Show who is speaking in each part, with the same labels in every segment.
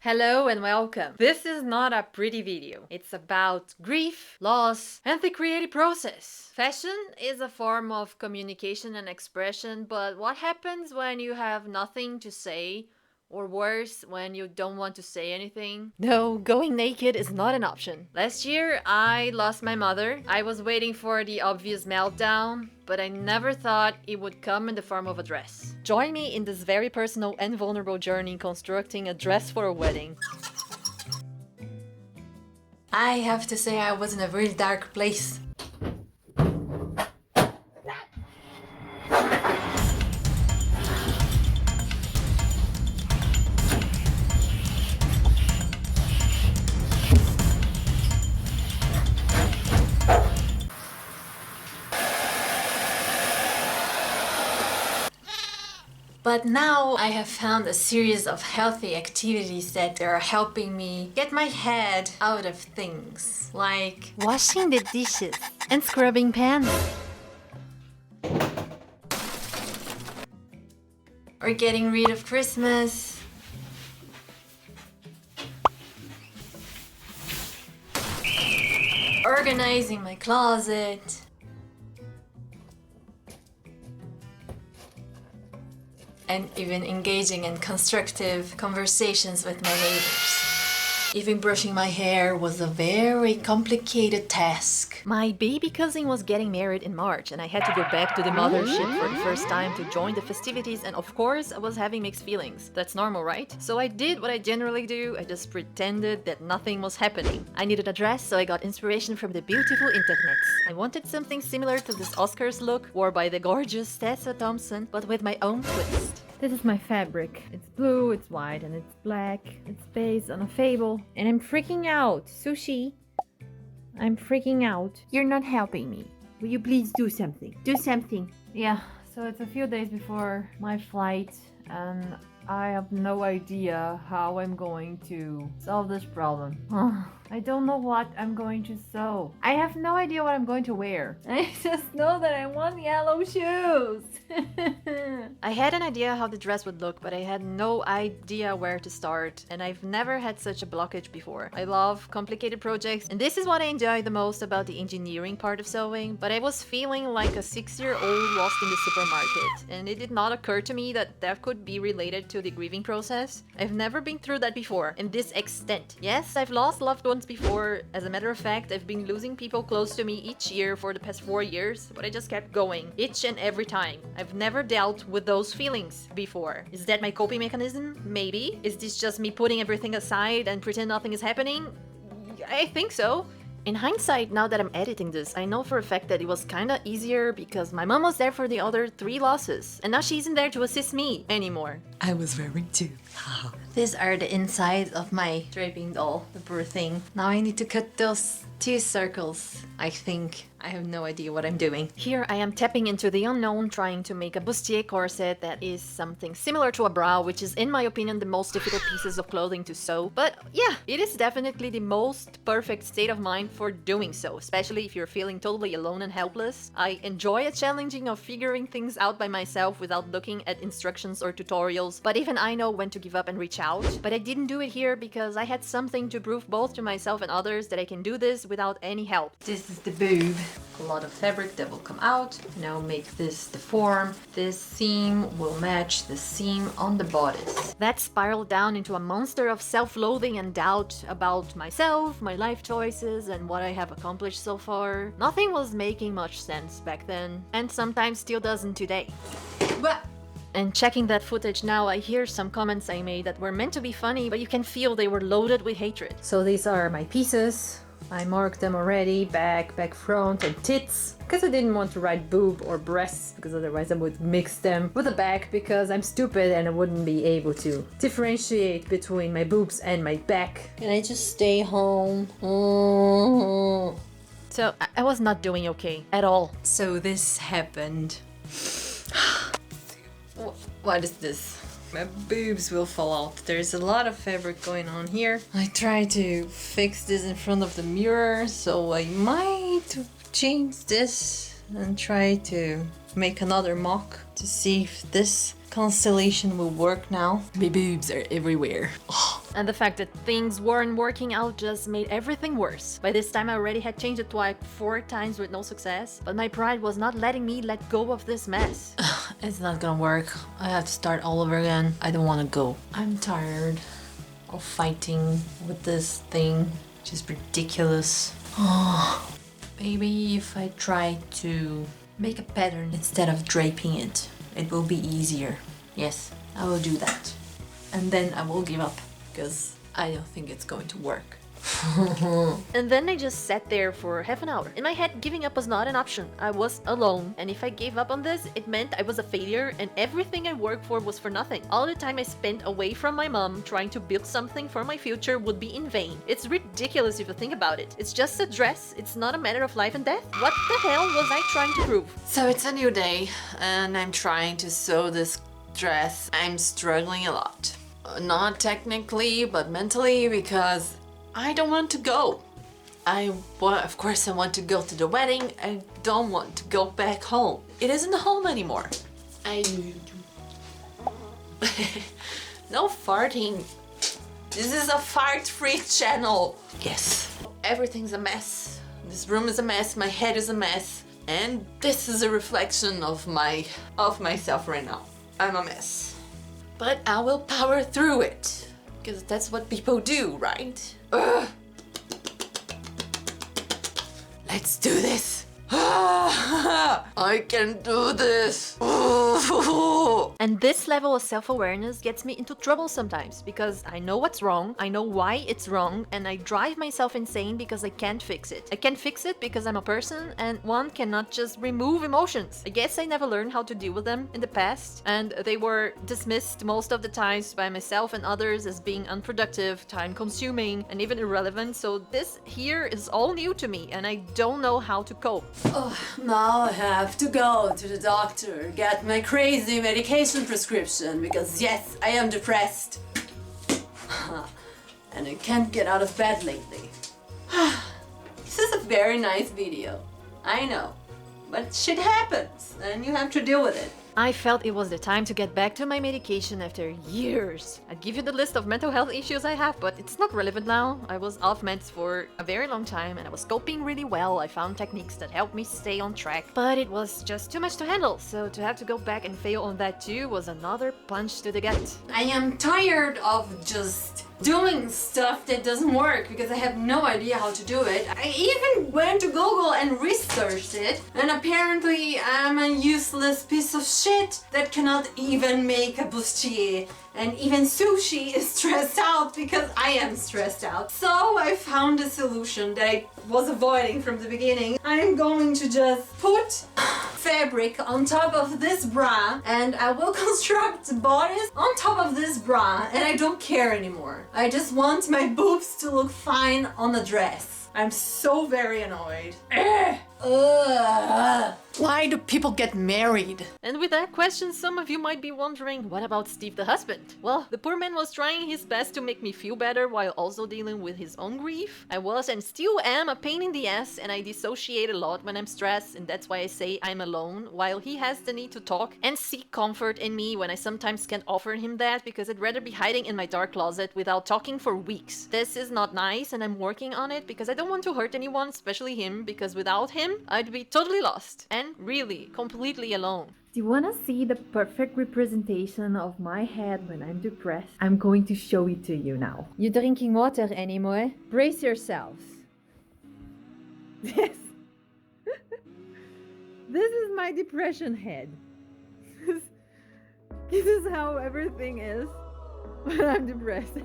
Speaker 1: Hello and welcome. This is not a pretty video. It's about grief, loss, and the creative process. Fashion is a form of communication and expression, but what happens when you have nothing to say? Or worse, when you don't want to say anything? No, going naked is not an option. Last year, I lost my mother. I was waiting for the obvious meltdown, but I never thought it would come in the form of a dress. Join me in this very personal and vulnerable journey constructing a dress for a wedding. I have to say I was in a really dark place. But now I have found a series of healthy activities that are helping me get my head out of things, like washing the dishes and scrubbing pans. Or getting rid of Christmas. Organizing my closet. And even engaging in constructive conversations with my neighbors. Even brushing my hair was a very complicated task. My baby cousin was getting married in March and I had to go back to the mothership for the first time to join the festivities, and of course I was having mixed feelings. That's normal, right? So I did what I generally do, I just pretended that nothing was happening. I needed a dress, so I got inspiration from the beautiful internet. I wanted something similar to this Oscars look worn by the gorgeous Tessa Thompson, but with my own twist.
Speaker 2: This is my fabric. It's blue, it's white, and it's black. It's based on a fable. And I'm freaking out. Sushi, I'm freaking out. You're not helping me. Will you please do something? Do something. Yeah, so it's a few days before my flight, and I have no idea how I'm going to solve this problem. I don't know what I'm going to sew. I have no idea what I'm going to wear. I just know that I want yellow shoes.
Speaker 1: I had an idea how the dress would look, but I had no idea where to start, and I've never had such a blockage before. I love complicated projects, and this is what I enjoy the most about the engineering part of sewing, but I was feeling like a 6-year-old lost in the supermarket, and it did not occur to me that that could be related to the grieving process. I've never been through that before, in this extent. Yes, I've lost loved ones before. As a matter of fact, I've been losing people close to me each year for the past 4 years, but I just kept going, each and every time. I've never dealt with those feelings before. Is that my coping mechanism? Maybe. Is this just me putting everything aside and pretend nothing is happening? I think so. In hindsight, now that I'm editing this, I know for a fact that it was kinda easier because my mom was there for the other 3 losses, and now she isn't there to assist me anymore.
Speaker 3: I was wearing too.
Speaker 1: These are the insides of my draping doll, the poor thing. Now I need to cut those 2 circles, I think. I have no idea what I'm doing. Here I am tapping into the unknown, trying to make a bustier corset that is something similar to a bra, which is in my opinion the most difficult pieces of clothing to sew. But yeah, it is definitely the most perfect state of mind for doing so, especially if you're feeling totally alone and helpless. I enjoy a challenging of figuring things out by myself without looking at instructions or tutorials, but even I know when to give up and reach out. But I didn't do it here because I had something to prove both to myself and others that I can do this without any help. This is the boob. A lot of fabric that will come out. Now make this the form. This seam will match the seam on the bodice. That spiraled down into a monster of self-loathing and doubt about myself, my life choices, and what I have accomplished so far. Nothing was making much sense back then, and sometimes still doesn't today. But and checking that footage now, I hear some comments I made that were meant to be funny, but you can feel they were loaded with hatred. So these are my pieces. I marked them already, back, front, and tits. Because I didn't want to write boob or breasts, because otherwise I would mix them with the back, because I'm stupid and I wouldn't be able to differentiate between my boobs and my back. And I just stay home. So I was not doing okay at all. So this happened. What is this? My boobs will fall out. There's a lot of fabric going on here. I try to fix this in front of the mirror, so I might change this and try to make another mock to see if this constellation will work now. My boobs are everywhere. Oh. And the fact that things weren't working out just made everything worse. By this time I already had changed it like 4 times with no success, but my pride was not letting me let go of this mess. It's not gonna work. I have to start all over again. I don't want to go. I'm tired of fighting with this thing, which is ridiculous. Maybe if I try to make a pattern instead of draping it, it will be easier. Yes, I will do that. And then I will give up, because I don't think it's going to work. And then I just sat there for half an hour. In my head, giving up was not an option. I was alone, and if I gave up on this, it meant I was a failure and everything I worked for was for nothing. All the time I spent away from my mom trying to build something for my future would be in vain. It's ridiculous if you think about it. It's just a dress. It's not a matter of life and death. What the hell was I trying to prove? So it's a new day, and I'm trying to sew this dress. I'm struggling a lot. Not technically, but mentally, because I don't want to go. Of course I want to go to the wedding. I don't want to go back home. It isn't home anymore. No farting. This is a fart-free channel. Yes. Everything's a mess. This room is a mess. My head is a mess. And this is a reflection of myself right now. I'm a mess. But I will power through it. Because that's what people do, right? Ugh. Let's do this. I can do this. And this level of self-awareness gets me into trouble sometimes, because I know what's wrong, I know why it's wrong, and I drive myself insane because I can't fix it. I can't fix it because I'm a person, and one cannot just remove emotions. I guess I never learned how to deal with them in the past, and they were dismissed most of the times by myself and others as being unproductive, time-consuming, and even irrelevant, so this here is all new to me, and I don't know how to cope.
Speaker 3: Oh, now I have to go to the doctor, get my crazy medication prescription, because yes, I am depressed. And I can't get out of bed lately. This is a very nice video. I know. But shit happens, and you have to deal with it.
Speaker 1: I felt it was the time to get back to my medication after years. I'd give you the list of mental health issues I have, but it's not relevant now. I was off meds for a very long time and I was coping really well. I found techniques that helped me stay on track, but it was just too much to handle. So to have to go back and fail on that too was another punch to the gut.
Speaker 3: I am tired of just doing stuff that doesn't work because I have no idea how to do it. I even went to Google and researched it, and apparently I'm a useless piece of shit that cannot even make a bustier. And even sushi is stressed out because I am stressed out. So I found a solution that I was avoiding from the beginning. I'm going to just put fabric on top of this bra, and I will construct bodice on top of this bra, and I don't care anymore. I just want my boobs to look fine on the dress. I'm so very annoyed.
Speaker 1: Why do people get married? And with that question, some of you might be wondering, what about Steve the husband? Well, the poor man was trying his best to make me feel better while also dealing with his own grief. I was and still am a pain in the ass, and I dissociate a lot when I'm stressed, and that's why I say I'm alone, while he has the need to talk and seek comfort in me when I sometimes can't offer him that because I'd rather be hiding in my dark closet without talking for weeks. This is not nice, and I'm working on it because I don't want to hurt anyone, especially him, because without him, I'd be totally lost and really completely alone.
Speaker 2: Do you want to see the perfect representation of my head when I'm depressed? I'm going to show it to you now. You drinking water anymore? Brace yourselves. This is my depression head. This is how everything is when I'm depressed.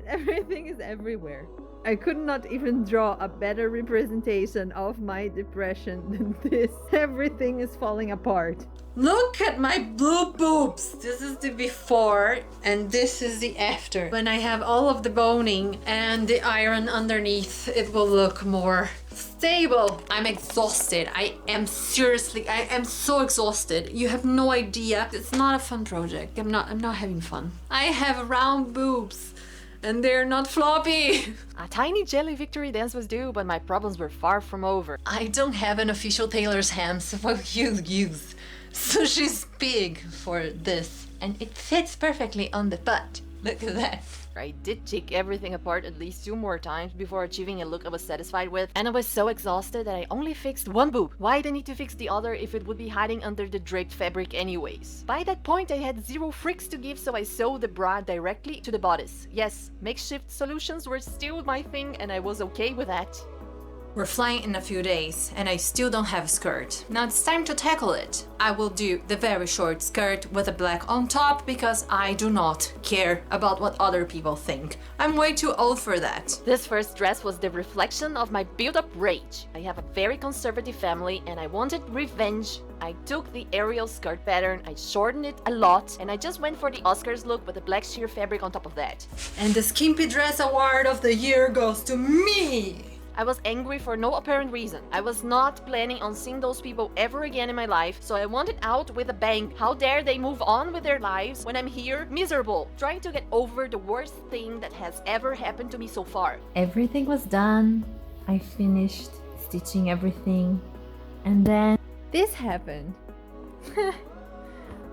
Speaker 2: Everything is everywhere. I could not even draw a better representation of my depression than this. Everything is falling apart.
Speaker 3: Look at my blue boobs. This is the before and this is the after. When I have all of the boning and the iron underneath, it will look more stable. I'm exhausted. I am so exhausted. You have no idea. It's not a fun project. I'm not having fun. I have round boobs. And they're not floppy.
Speaker 1: A tiny jelly victory dance was due, but my problems were far from over.
Speaker 3: I don't have an official tailor's hem, so what you use? So she's big for this, and it fits perfectly on the butt. Look at that.
Speaker 1: I did take everything apart at least 2 more times before achieving a look I was satisfied with, and I was so exhausted that I only fixed one boob. Why'd I need to fix the other if it would be hiding under the draped fabric anyways? By that point I had 0 freaks to give, so I sewed the bra directly to the bodice. Yes, makeshift solutions were still my thing and I was okay with that.
Speaker 3: We're flying in a few days and I still don't have a skirt. Now it's time to tackle it. I will do the very short skirt with a black on top because I do not care about what other people think. I'm way too old for that.
Speaker 1: This first dress was the reflection of my built-up rage. I have a very conservative family and I wanted revenge. I took the Ariel skirt pattern, I shortened it a lot, and I just went for the Oscars look with the black sheer fabric on top of that.
Speaker 3: And the Skimpy Dress Award of the Year goes to me!
Speaker 1: I was angry for no apparent reason. I was not planning on seeing those people ever again in my life, so I wanted out with a bang. How dare they move on with their lives when I'm here, miserable, trying to get over the worst thing that has ever happened to me so far.
Speaker 2: Everything was done. I finished stitching everything. And then this happened.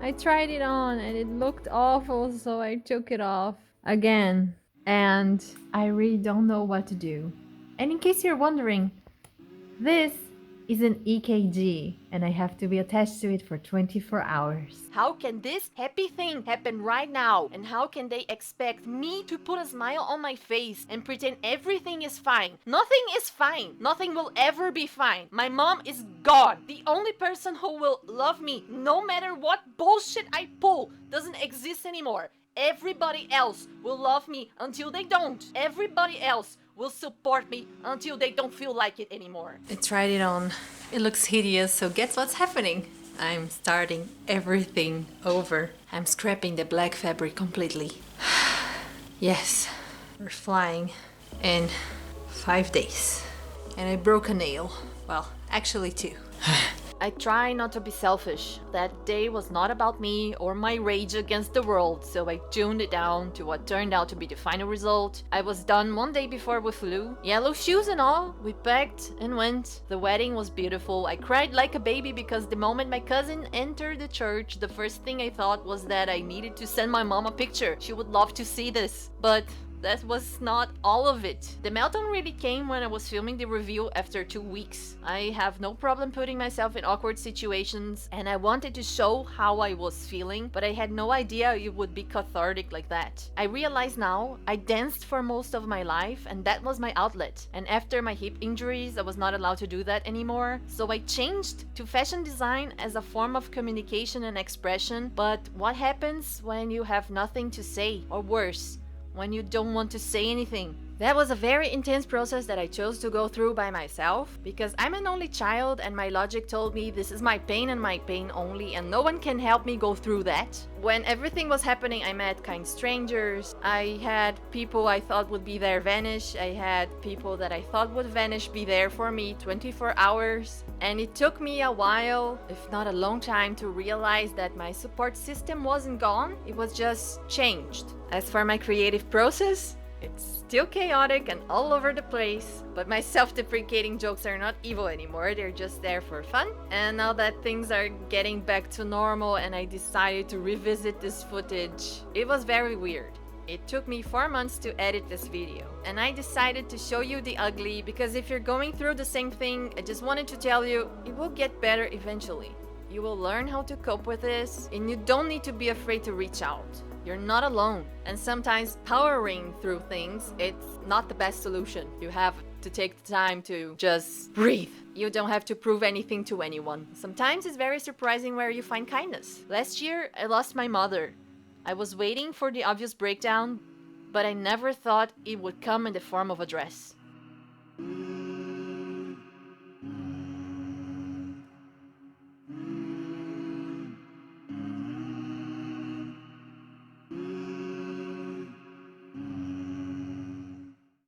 Speaker 2: I tried it on and it looked awful, so I took it off again. And I really don't know what to do. And in case you're wondering, this is an EKG and I have to be attached to it for 24 hours.
Speaker 1: How can this happy thing happen right now? And how can they expect me to put a smile on my face and pretend everything is fine? Nothing is fine. Nothing will ever be fine. My mom is gone. The only person who will love me, no matter what bullshit I pull, doesn't exist anymore. Everybody else will love me until they don't. Everybody else will support me until they don't feel like it anymore.
Speaker 3: I tried it on. It looks hideous, so guess what's happening? I'm starting everything over. I'm scrapping the black fabric completely. Yes, we're flying in 5 days. And I broke a nail. Well, actually 2.
Speaker 1: I try not to be selfish. That day was not about me or my rage against the world, so I tuned it down to what turned out to be the final result. I was done 1 day before we flew. Yellow shoes and all. We packed and went. The wedding was beautiful. I cried like a baby because the moment my cousin entered the church, the first thing I thought was that I needed to send my mom a picture. She would love to see this. But that was not all of it. The meltdown really came when I was filming the review after 2 weeks. I have no problem putting myself in awkward situations, and I wanted to show how I was feeling, but I had no idea it would be cathartic like that. I realize now I danced for most of my life, and that was my outlet. And after my hip injuries, I was not allowed to do that anymore. So I changed to fashion design as a form of communication and expression. But what happens when you have nothing to say, or worse, when you don't want to say anything? That was a very intense process that I chose to go through by myself, because I'm an only child and my logic told me this is my pain and my pain only, and no one can help me go through that. When everything was happening, I met kind strangers. I had people I thought would be there vanish. I had people that I thought would vanish be there for me 24 hours. And it took me a while, if not a long time, to realize that my support system wasn't gone. It was just changed. As for my creative process, it's still chaotic and all over the place, but my self-deprecating jokes are not evil anymore, they're just there for fun. And now that things are getting back to normal and I decided to revisit this footage, it was very weird. It took me 4 months to edit this video, and I decided to show you the ugly because if you're going through the same thing, I just wanted to tell you, it will get better eventually. You will learn how to cope with this, and you don't need to be afraid to reach out. You're not alone. And sometimes powering through things, it's not the best solution. You have to take the time to just breathe. You don't have to prove anything to anyone. Sometimes it's very surprising where you find kindness. Last year, I lost my mother. I was waiting for the obvious breakdown, but I never thought it would come in the form of a dress.